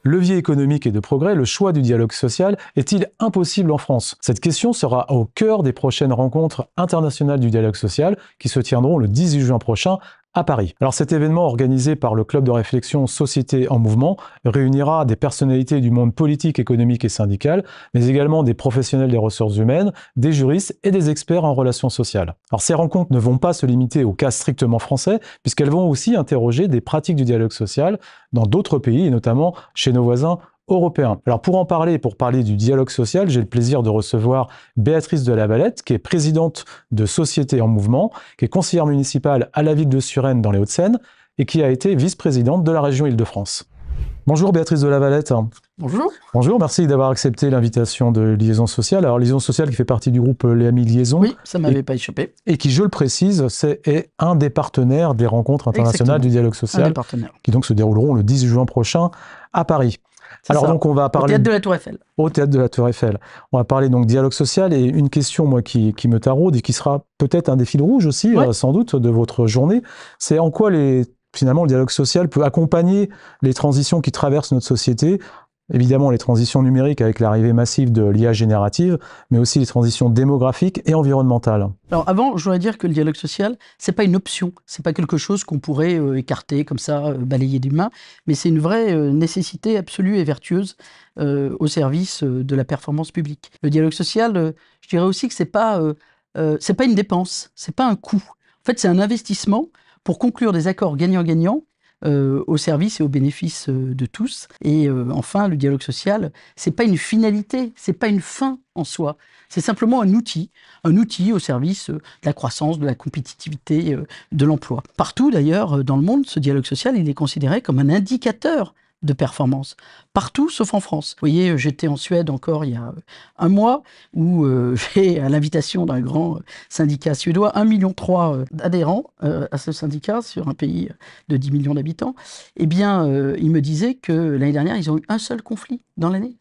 Levier économique et de progrès, le choix du dialogue social est-il impossible en France? Cette question sera au cœur des prochaines rencontres internationales du dialogue social qui se tiendront le 18 juin prochain à Paris. Alors cet événement organisé par le club de réflexion Société en Mouvement réunira des personnalités du monde politique, économique et syndical, mais également des professionnels des ressources humaines, des juristes et des experts en relations sociales. Alors ces rencontres ne vont pas se limiter au cas strictement français, puisqu'elles vont aussi interroger des pratiques du dialogue social dans d'autres pays, et notamment chez nos voisins européens. Alors pour en parler et pour parler du dialogue social, j'ai le plaisir de recevoir Béatrice de Lavalette, qui est présidente de Société en Mouvement, qui est conseillère municipale à la ville de Suresnes dans les Hauts-de-Seine et qui a été vice-présidente de la région Île-de-France. Bonjour Béatrice de Lavalette. Bonjour. Bonjour, merci d'avoir accepté l'invitation de Liaison Sociale. Alors Liaison Sociale qui fait partie du groupe Les Amis Liaison. Oui, ça ne m'avait pas échappé. Et qui, je le précise, est un des partenaires des rencontres internationales Exactement. du dialogue social, qui donc se dérouleront le 10 juin prochain à Paris. Alors donc on va parler... Au théâtre de la Tour Eiffel. Au théâtre de la Tour Eiffel. On va parler donc dialogue social et une question moi qui me taraude et qui sera peut-être un des fils rouges aussi, sans doute, de votre journée, c'est en quoi finalement le dialogue social peut accompagner les transitions qui traversent notre société. Évidemment, les transitions numériques avec l'arrivée massive de l'IA générative, mais aussi les transitions démographiques et environnementales. Alors avant, je voudrais dire que le dialogue social, c'est pas une option, c'est pas quelque chose qu'on pourrait écarter comme ça, balayer des mains, mais c'est une vraie nécessité absolue et vertueuse au service de la performance publique. Le dialogue social, je dirais aussi que c'est pas une dépense, c'est pas un coût. En fait, c'est un investissement pour conclure des accords gagnant-gagnant au service et au bénéfice de tous. Et enfin, le dialogue social, c'est pas une finalité, c'est pas une fin en soi. C'est simplement un outil au service de la croissance, de la compétitivité, de l'emploi. Partout d'ailleurs dans le monde, ce dialogue social, il est considéré comme un indicateur de performance. Partout, sauf en France. Vous voyez, j'étais en Suède encore il y a un mois, où j'ai, à l'invitation d'un grand syndicat suédois, 1,3 million d'adhérents à ce syndicat, sur un pays de 10 millions d'habitants. Eh bien, ils me disaient que l'année dernière, ils ont eu un seul conflit dans l'année.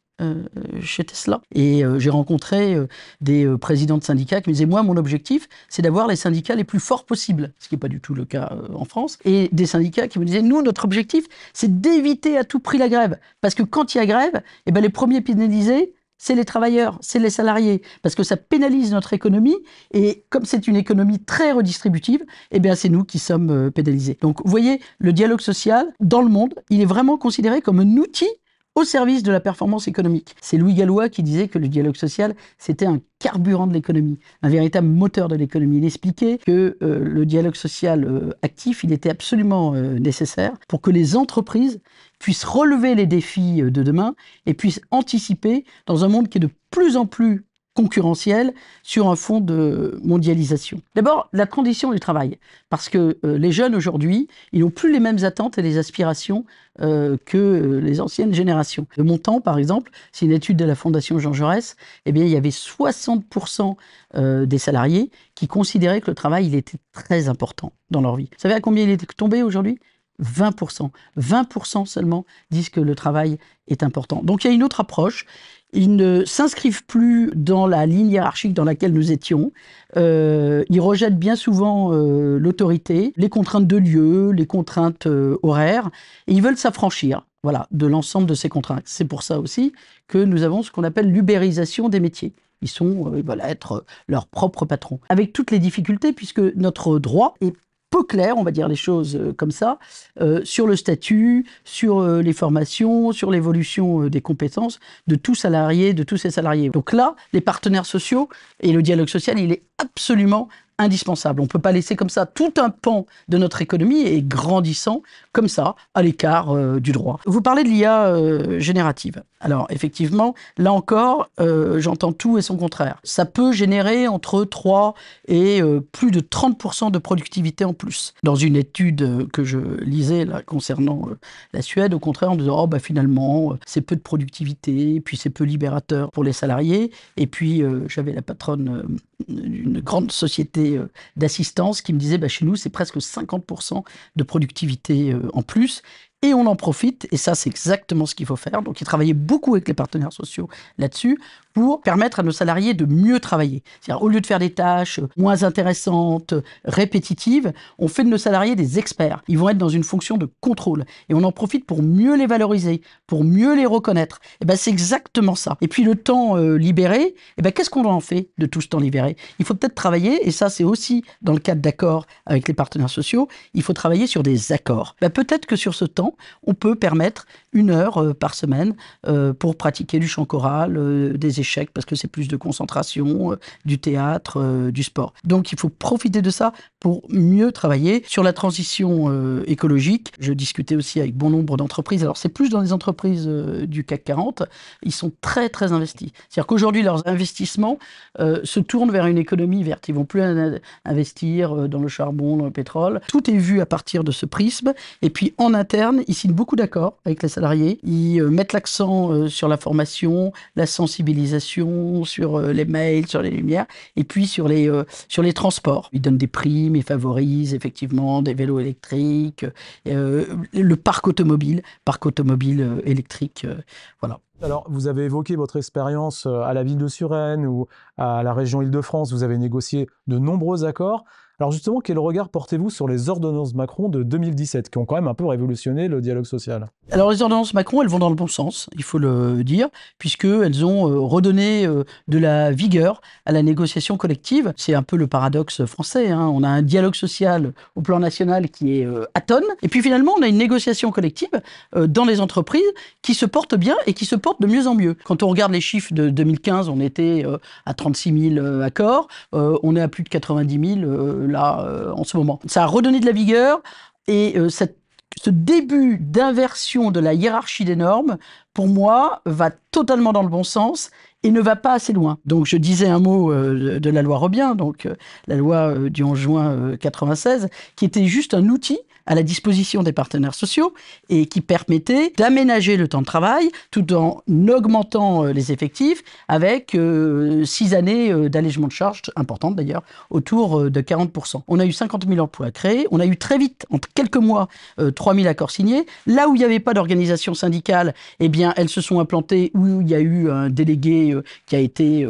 Chez Tesla. Et j'ai rencontré des présidents de syndicats qui me disaient, moi, mon objectif, c'est d'avoir les syndicats les plus forts possibles, ce qui n'est pas du tout le cas en France. Et des syndicats qui me disaient, nous, notre objectif, c'est d'éviter à tout prix la grève. Parce que quand il y a grève, eh ben, les premiers pénalisés, c'est les travailleurs, c'est les salariés, parce que ça pénalise notre économie, et comme c'est une économie très redistributive, eh bien c'est nous qui sommes pénalisés. Donc vous voyez, le dialogue social, dans le monde, il est vraiment considéré comme un outil au service de la performance économique. C'est Louis Gallois qui disait que le dialogue social, c'était un carburant de l'économie, un véritable moteur de l'économie. Il expliquait que le dialogue social actif, il était absolument nécessaire pour que les entreprises puissent relever les défis de demain et puissent anticiper dans un monde qui est de plus en plus concurrentiel sur un fond de mondialisation. D'abord, la condition du travail, parce que les jeunes aujourd'hui, ils n'ont plus les mêmes attentes et les aspirations que les anciennes générations. De mon temps, par exemple, c'est une étude de la Fondation Jean Jaurès, eh bien, il y avait 60% des salariés qui considéraient que le travail, il était très important dans leur vie. Vous savez à combien il est tombé aujourd'hui ? 20%. 20% seulement disent que le travail est important. Donc il y a une autre approche. Ils ne s'inscrivent plus dans la ligne hiérarchique dans laquelle nous étions. Ils rejettent bien souvent l'autorité, les contraintes de lieu, les contraintes horaires, et ils veulent s'affranchir, voilà, de l'ensemble de ces contraintes. C'est pour ça aussi que nous avons ce qu'on appelle l'ubérisation des métiers. Ils veulent être leurs propres patrons. Avec toutes les difficultés, puisque notre droit est peu clair, on va dire les choses comme ça, sur le statut, sur les formations, sur l'évolution des compétences de tout salarié, de tous ces salariés. Donc là, les partenaires sociaux et le dialogue social, il est absolument indispensable. On ne peut pas laisser comme ça tout un pan de notre économie et grandissant comme ça, à l'écart du droit. Vous parlez de l'IA générative. Alors effectivement, là encore, j'entends tout et son contraire. Ça peut générer entre 3 et plus de 30% de productivité en plus. Dans une étude que je lisais là, concernant la Suède, au contraire, on disait oh, bah, finalement, c'est peu de productivité, puis c'est peu libérateur pour les salariés. Et puis j'avais la patronne d'une grande société d'assistance qui me disait bah, chez nous, c'est presque 50% de productivité en plus. Et on en profite, et ça c'est exactement ce qu'il faut faire. Donc il travaillait beaucoup avec les partenaires sociaux là-dessus, pour permettre à nos salariés de mieux travailler. C'est-à-dire, au lieu de faire des tâches moins intéressantes, répétitives, on fait de nos salariés des experts. Ils vont être dans une fonction de contrôle. Et on en profite pour mieux les valoriser, pour mieux les reconnaître. Et ben, c'est exactement ça. Et puis, le temps libéré, et ben, qu'est-ce qu'on en fait de tout ce temps libéré? Il faut peut-être travailler, et ça, c'est aussi dans le cadre d'accords avec les partenaires sociaux, il faut travailler sur des accords. Ben, peut-être que sur ce temps, on peut permettre 1 heure par semaine pour pratiquer du chant choral, des échecs, parce que c'est plus de concentration, du théâtre, du sport. Donc, il faut profiter de ça pour mieux travailler. Sur la transition écologique, je discutais aussi avec bon nombre d'entreprises. Alors, c'est plus dans les entreprises du CAC 40. Ils sont très, très investis. C'est-à-dire qu'aujourd'hui, leurs investissements se tournent vers une économie verte. Ils vont plus investir dans le charbon, dans le pétrole. Tout est vu à partir de ce prisme. Et puis, en interne, ils signent beaucoup d'accords avec les salariés. Ils mettent l'accent sur la formation, la sensibilisation, sur les mails, sur les lumières, et puis sur les transports. Ils donnent des primes, ils favorisent effectivement des vélos électriques, le parc automobile électrique, voilà. Alors, vous avez évoqué votre expérience à la ville de Suresnes ou à la région Île-de-France. Vous avez négocié de nombreux accords. Alors justement, quel regard portez-vous sur les ordonnances Macron de 2017, qui ont quand même un peu révolutionné le dialogue social? Alors les ordonnances Macron, elles vont dans le bon sens, il faut le dire, puisqu'elles ont redonné de la vigueur à la négociation collective. C'est un peu le paradoxe français, hein. On a un dialogue social au plan national qui est atone, et puis finalement on a une négociation collective dans les entreprises qui se porte bien et qui se porte de mieux en mieux. Quand on regarde les chiffres de 2015, on était à 36 000 accords, on est à plus de 90 000 là en ce moment. Ça a redonné de la vigueur et ce début d'inversion de la hiérarchie des normes, pour moi, va totalement dans le bon sens et ne va pas assez loin. Donc je disais un mot de la loi Robien, donc la loi du 11 juin 96, qui était juste un outil à la disposition des partenaires sociaux et qui permettait d'aménager le temps de travail tout en augmentant les effectifs avec 6 années d'allègement de charges, importantes d'ailleurs, autour de 40%. On a eu 50 000 emplois créés, on a eu très vite, en quelques mois, 3 000 accords signés. Là où il n'y avait pas d'organisation syndicale, eh bien, elles se sont implantées où il y a eu un délégué qui a été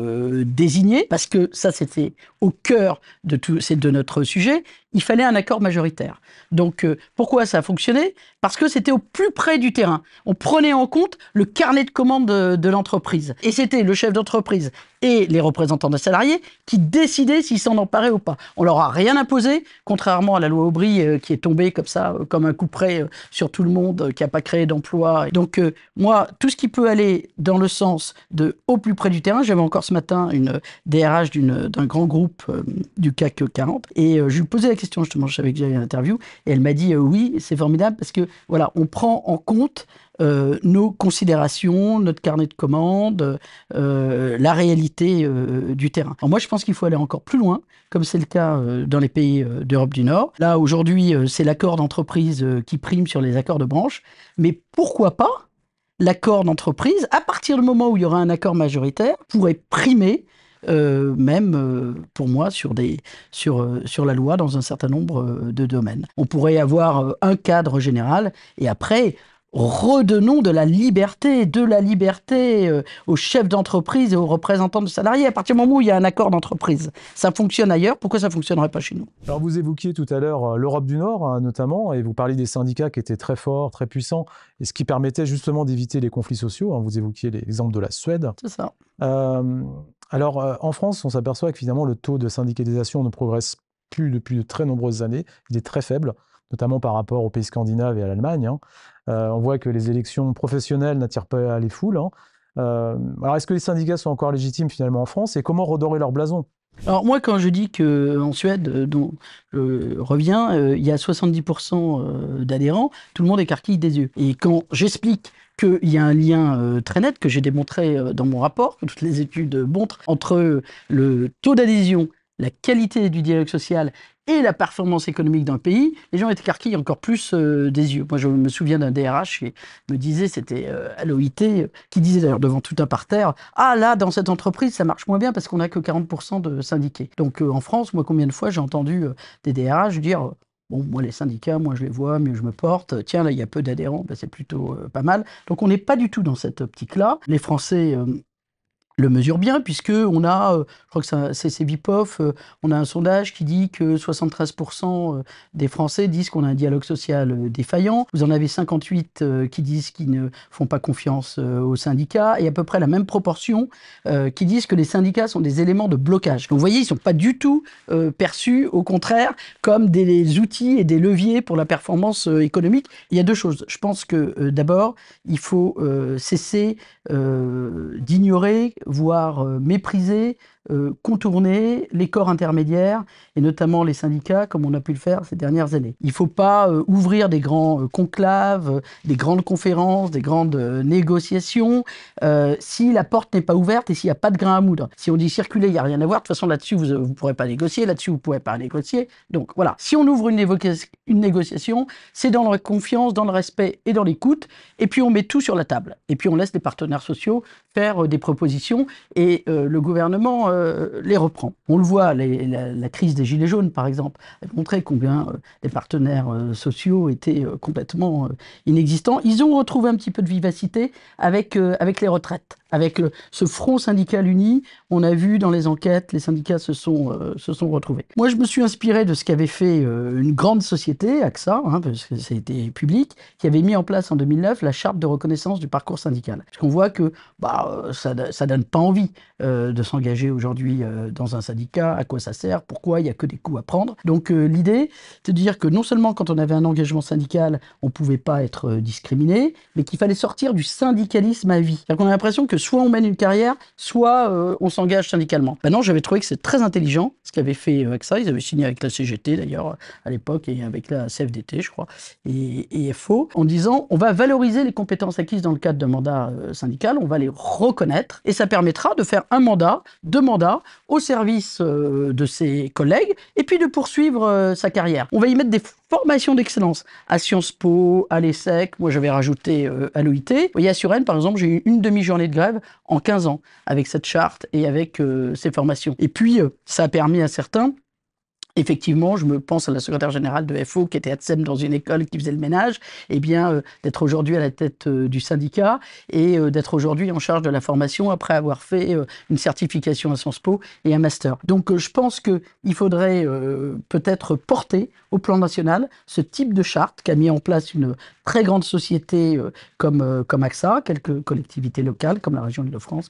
désigné, parce que ça, c'était au cœur de notre sujet. Il fallait un accord majoritaire. Donc, pourquoi ça a fonctionné? Parce que c'était au plus près du terrain. On prenait en compte le carnet de commandes de l'entreprise. Et c'était le chef d'entreprise et les représentants des salariés qui décidaient s'ils s'en emparaient ou pas. On leur a rien imposé, contrairement à la loi Aubry qui est tombée comme ça, comme un coup près sur tout le monde, qui n'a pas créé d'emploi. Donc, moi, tout ce qui peut aller dans le sens de au plus près du terrain, j'avais encore ce matin une DRH d'un grand groupe du CAC 40, et je lui posais la question, justement, je savais que j'avais une interview, et elle m'a dit oui, c'est formidable, parce que voilà, on prend en compte nos considérations, notre carnet de commandes, la réalité du terrain. Alors moi, je pense qu'il faut aller encore plus loin, comme c'est le cas dans les pays d'Europe du Nord. Là, aujourd'hui, c'est l'accord d'entreprise qui prime sur les accords de branche, mais pourquoi pas l'accord d'entreprise, à partir du moment où il y aura un accord majoritaire, pourrait primer pour moi, sur la loi dans un certain nombre de domaines. On pourrait avoir un cadre général et après, redonnons de la liberté aux chefs d'entreprise et aux représentants de salariés. À partir du moment où il y a un accord d'entreprise, ça fonctionne ailleurs, pourquoi ça ne fonctionnerait pas chez nous? Alors vous évoquiez tout à l'heure l'Europe du Nord notamment, et vous parliez des syndicats qui étaient très forts, très puissants, et ce qui permettait justement d'éviter les conflits sociaux. Vous évoquiez l'exemple de la Suède. C'est ça. Alors en France, on s'aperçoit que finalement le taux de syndicalisation ne progresse plus depuis de très nombreuses années. Il est très faible, notamment par rapport aux pays scandinaves et à l'Allemagne. On voit que les élections professionnelles n'attirent pas les foules. Alors est-ce que les syndicats sont encore légitimes finalement en France, et comment redorer leur blason? Alors moi, quand je dis qu'en Suède, dont je reviens, il y a 70% d'adhérents, tout le monde écarquille des yeux. Et quand j'explique qu'il y a un lien très net, que j'ai démontré dans mon rapport, que toutes les études montrent, entre le taux d'adhésion, la qualité du dialogue social et la performance économique d'un pays, les gens écarquillent encore plus des yeux. Moi, je me souviens d'un DRH qui me disait, c'était à l'OIT, qui disait d'ailleurs devant tout un parterre, « Ah là, dans cette entreprise, ça marche moins bien parce qu'on n'a que 40% de syndiqués. » Donc en France, moi, combien de fois j'ai entendu des DRH dire « Bon, moi, les syndicats, moi, je les vois, mieux je me porte. Tiens, là, il y a peu d'adhérents, ben, c'est plutôt pas mal. » Donc on n'est pas du tout dans cette optique-là. Les Français le mesure bien, puisque on a, je crois que c'est Vipof, on a un sondage qui dit que 73% des Français disent qu'on a un dialogue social défaillant. Vous en avez 58 qui disent qu'ils ne font pas confiance aux syndicats, et à peu près la même proportion qui disent que les syndicats sont des éléments de blocage. Donc vous voyez, ils ne sont pas du tout perçus, au contraire, comme des outils et des leviers pour la performance économique. Il y a deux choses. Je pense que d'abord, il faut cesser d'ignorer, voire mépriser, contourner les corps intermédiaires, et notamment les syndicats, comme on a pu le faire ces dernières années. Il ne faut pas ouvrir des grands conclaves, des grandes conférences, des grandes négociations, si la porte n'est pas ouverte et s'il n'y a pas de grain à moudre. Si on dit circuler, il n'y a rien à voir, de toute façon là-dessus vous ne pourrez pas négocier, là-dessus vous ne pourrez pas négocier. Donc voilà, si on ouvre une négociation, c'est dans la confiance, dans le respect et dans l'écoute, et puis on met tout sur la table. Et puis on laisse les partenaires sociaux faire des propositions, et le gouvernement les reprend. On le voit, la crise des Gilets jaunes, par exemple, a montré combien les partenaires sociaux étaient complètement inexistants. Ils ont retrouvé un petit peu de vivacité avec les retraites. Avec ce front syndical uni, on a vu dans les enquêtes, les syndicats se sont retrouvés. Moi, je me suis inspiré de ce qu'avait fait une grande société, AXA, parce que ça a été public, qui avait mis en place en 2009 la charte de reconnaissance du parcours syndical. Parce qu'on voit que ça donne pas envie de s'engager aujourd'hui dans un syndicat. À quoi ça sert? Pourquoi? Il n'y a que des coups à prendre. Donc l'idée, c'est de dire que non seulement quand on avait un engagement syndical, on ne pouvait pas être discriminé, mais qu'il fallait sortir du syndicalisme à vie. C'est-à-dire qu'on a l'impression que soit on mène une carrière, soit on s'engage syndicalement. Non, j'avais trouvé que c'est très intelligent ce qu'avait fait AXA. Ils avaient signé avec la CGT d'ailleurs à l'époque, et avec la CFDT, je crois, et FO, en disant on va valoriser les compétences acquises dans le cadre d'un mandat syndical, on va les reconnaître, et ça permettra de faire un mandat, deux mandats, au service de ses collègues, et puis de poursuivre sa carrière. On va y mettre des formations d'excellence à Sciences Po, à l'ESSEC, moi j'avais rajouté à l'OIT. Vous voyez, à Suresnes, par exemple, j'ai eu une demi-journée de grève en 15 ans avec cette charte et avec ces formations. Et puis, ça a permis à certains, effectivement, je me pense à la secrétaire générale de FO qui était ATSEM dans une école qui faisait le ménage, et bien d'être aujourd'hui à la tête du syndicat et d'être aujourd'hui en charge de la formation après avoir fait une certification à Sciences Po et un master. Donc je pense qu'il faudrait peut-être porter au plan national ce type de charte qu'a mis en place une très grande société comme AXA, quelques collectivités locales comme la région Île-de-France,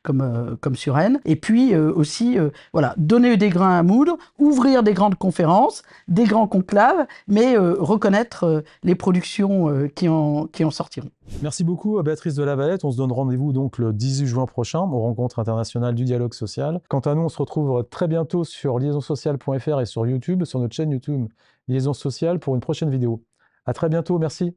comme Suresnes, et puis aussi voilà, donner des grains à moudre, ouvrir des grandes conférences, des grands conclaves, mais reconnaître les productions qui en sortiront. Merci beaucoup à Béatrice de Lavalette. On se donne rendez-vous donc le 18 juin prochain aux rencontres internationales du dialogue social. Quant à nous, on se retrouve très bientôt sur liaisonsociale.fr et sur YouTube, sur notre chaîne YouTube Liaison Sociale, pour une prochaine vidéo. À très bientôt, merci.